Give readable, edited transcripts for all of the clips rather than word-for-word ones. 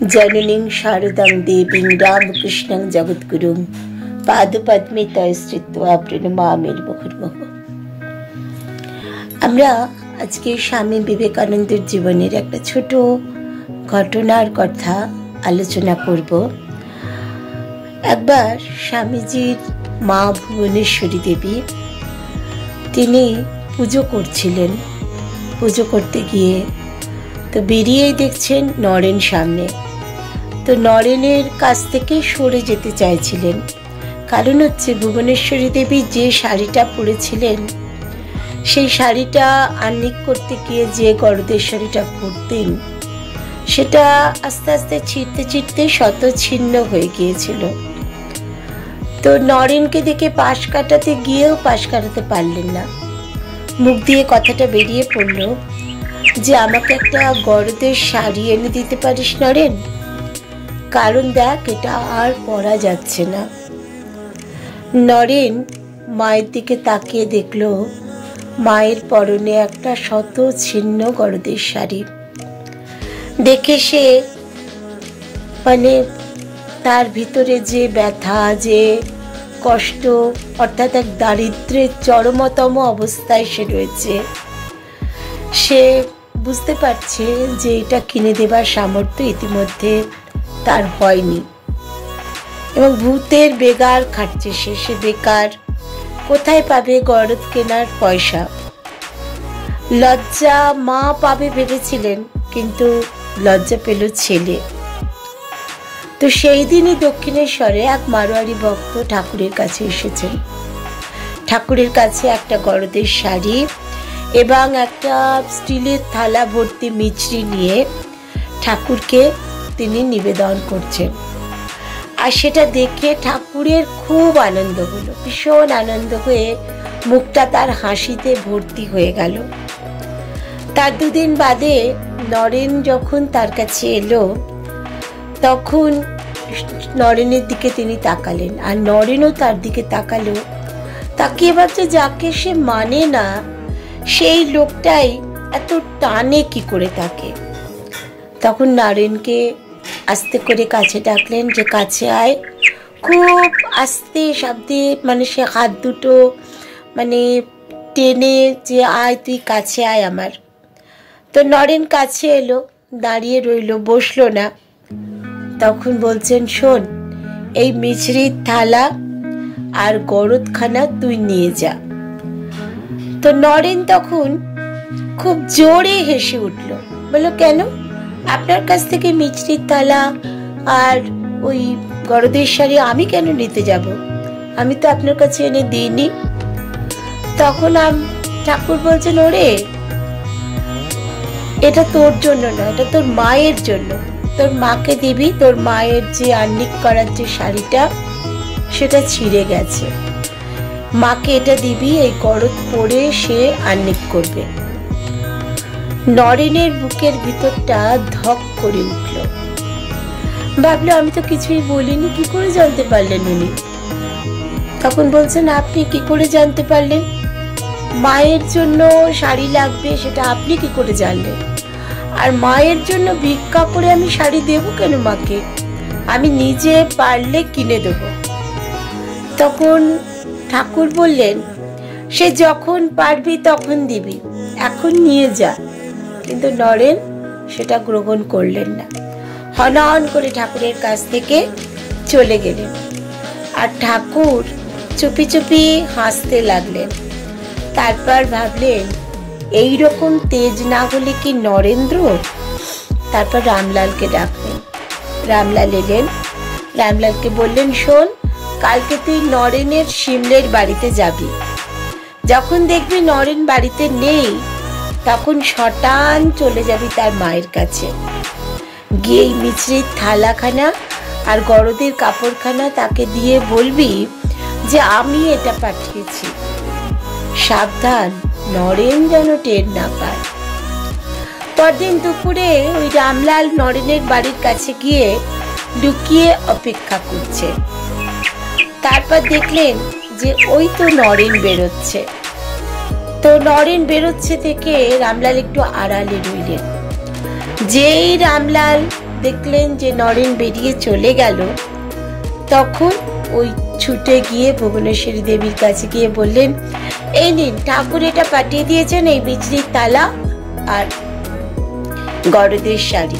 जननीं शारदां देवीं रामकृष्णं जगद्गुरुं पादपद्मे तय स्थित्वा प्रणमामि मुहुर्मुहुः। আমরা আজকে স্বামী বিবেকানন্দের জীবনের একটা ছোট ঘটনার কথা আলোচনা করব। একবার স্বামীজির মা ভুবনেশ্বরী দেবী তিনি পুজো করছিলেন। পুজো করতে গিয়ে তো বেরিয়েই দেখছেন নরেন সামনে। তো নরেনের কাছ থেকে সরে যেতে চাইছিলেন, কারণ হচ্ছে ভুবনেশ্বরী দেবী যে শাড়িটা পরেছিলেন সেই শাড়িটা আহ্নিক করতে গিয়ে যে গরদেশ্বরীটা পরতেন সেটা আস্তে আস্তে ছিঁড়তে ছিঁড়তে শত ছিন্ন হয়ে গিয়েছিল। তো নরেনকে দেখে পাশ কাটাতে গিয়েও পাশ কাটাতে পারলেন না। মুখ দিয়ে কথাটা বেরিয়ে পড়ল যে আমাকে একটা গরদের শাড়ি এনে দিতে পারিস নরেন, কারণ দেখ এটা আর পরা যাচ্ছে না। নরেন মায়ের দিকে তাকিয়ে দেখল মায়ের পরনে একটা শত ছিন্ন গরদের শাড়ি। দেখে সে তার ভিতরে যে ব্যথা, যে কষ্ট, অর্থাৎ এক দারিদ্র্যের চরমতম অবস্থায় সে রয়েছে, সে বুঝতে পারছে যে এটা কিনে দেবার সামর্থ্য ইতিমধ্যে তার হয়নি এবং ভূতের বেগার খাটছে সে বেকার। কোথায় পাবে গরদ কেনার পয়সা? লজ্জা মা পাবে ভেবেছিলেন, কিন্তু লজ্জা পেল ছেলে। তো সেই দিনই দক্ষিণেশ্বরে এক মারোয়ারি ভক্ত ঠাকুরের কাছে এসেছেন। ঠাকুরের কাছে একটা গরদের শাড়ি এবং একটা স্টিলের থালা ভর্তি মিছরি নিয়ে ঠাকুরকে তিনি নিবেদন করছেন। আর সেটা দেখে ঠাকুরের খুব আনন্দ হলো, ভীষণ আনন্দ হয়ে মুখটা তার হাসিতে ভর্তি হয়ে গেল। তার দুদিন বাদে নরেন যখন তার কাছে এলো তখন নরেনের দিকে তিনি তাকালেন, আর নরেনও তার দিকে তাকালো। তাকিয়ে ভাবছে যাকে সে মানে না সেই লোকটাই এত টানে কি করে তাকে। তখন নরেনকে আস্তে করে কাছে ডাকলেন যে কাছে আয়। খুব আস্তে শব্দে সে হাত দুটো টেনে যে আয়, তুই কাছে আয় আমার। তো নরেন কাছে এলো, দাঁড়িয়ে রইল, বসলো না। তখন বলছেন, শোন, এই মিছরির থালা আর গরদখানা তুই নিয়ে যা। তো নরেন তখন খুব জোরে হেসে উঠল, বলল, কেন? আপনার কাছ থেকে মিছরির থালা আর ওই গরদের শাড়ি আমি কেন নিতে যাব? আমি তো আপনার কাছে এনে দিইনি। তখন ঠাকুর বলছেন, ওরে এটা তোর জন্য না, এটা তোর মায়ের জন্য। তোর মাকে দিবি, তোর মায়ের যে আহ্নিক করার যে শাড়িটা সেটা ছিঁড়ে গেছে, মাকে এটা দিবি, এই গরদ পরে সে আহ্নিক করবে। নরেনের বুকের ভিতরটা ধক করে উঠল। ভাবলো আমি তো কিছুই বলিনি, কি করে জানতে পারলেন উনি? তখন বলছেন, আপনি কি করে জানতে পারলেন? মায়ের জন্য শাড়ি লাগবে সেটা আপনি কি করে জানলেন? আর মায়ের জন্য ভিক্ষা করে আমি শাড়ি দেব কেন মাকে? আমি নিজে পারলে কিনে দেব। তখন ঠাকুর বললেন, সে যখন পারবি তখন দিবি, এখন নিয়ে যা। কিন্তু নরেন সেটা গ্রহণ করলেন না, হনহন করে ঠাকুরের কাছ থেকে চলে গেলেন। আর ঠাকুর চুপি চুপি হাসতে লাগলেন। তারপর ভাবলেন, এইরকম তেজ না হলে কি নরেন্দ্র? তারপর রামলালকে ডাকলেন। রামলাল এলেন। রামলালকে বললেন, শোন, কালকে তুই নরেনের শিমলের বাড়িতে যাবি। যখন দেখবি নরেন বাড়িতে নেই তখন শটান চলে যাবি তার মায়ের কাছে, গিয়ে এই মিছরির থালাখানা আর গরদের কাপড়খানা তাকে দিয়ে বলবি যে আমি এটা পাঠিয়েছি। সাবধান, নরেন যেন টের না পায়। পরদিন দুপুরে ওই রামলাল নরেনের বাড়ির কাছে গিয়ে লুকিয়ে অপেক্ষা করছে। তারপর দেখলেন যে ওই তো নরেন বেরোচ্ছে। তো নরেন বেরোচ্ছে থেকে রামলাল একটু আড়ালে রইলেন। যেই রামলাল দেখলেন যে নরেন বেরিয়ে চলে গেল, তখন ওই ছুটে গিয়ে ভুবনেশ্বরী দেবীর কাছে গিয়ে বললেন, এই নিন, ঠাকুর এটা পাঠিয়ে দিয়েছেন, এই বিচরির তালা আর গরদের শাড়ি।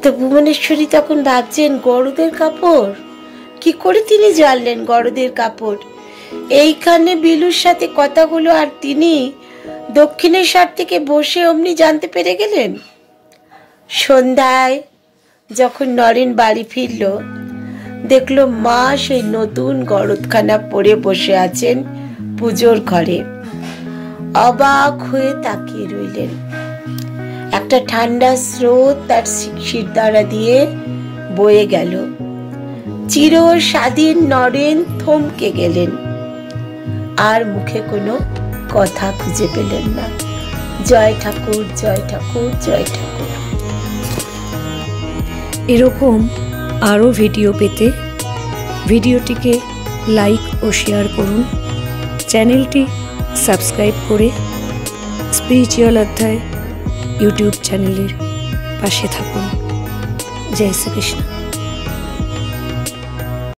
তো ভুবনেশ্বরী তখন ভাবছেন, গরদের কাপড় কি করে তিনি জানলেন? গরদের কাপড় এইখানে বিলুর সাথে কথা হলো আর তিনি দক্ষিণেশ্বর থেকে বসে অমনি জানতে পেরে গেলেন। সন্ধ্যায় যখন নরেন বাড়ি ফিরল, দেখলো মা সেই নতুন গরদখানা পরে বসে আছেন পুজোর ঘরে। অবাক হয়ে তাকিয়ে রইলেন। একটা ঠান্ডা স্রোত তার শিরদাঁড়া দিয়ে বয়ে গেল। চির স্বাধীন নরেন থমকে গেলেন, আর মুখে কোনো কথা খুঁজে পেলেন না। জয় ঠাকুর, জয় ঠাকুর, জয় ঠাকুর। এরকম আরও ভিডিও পেতে ভিডিওটিকে লাইক ও শেয়ার করুন। চ্যানেলটি সাবস্ক্রাইব করে স্পিরিচুয়াল অধ্যায় ইউটিউব চ্যানেলের পাশে থাকুন। জয় শ্রীকৃষ্ণ।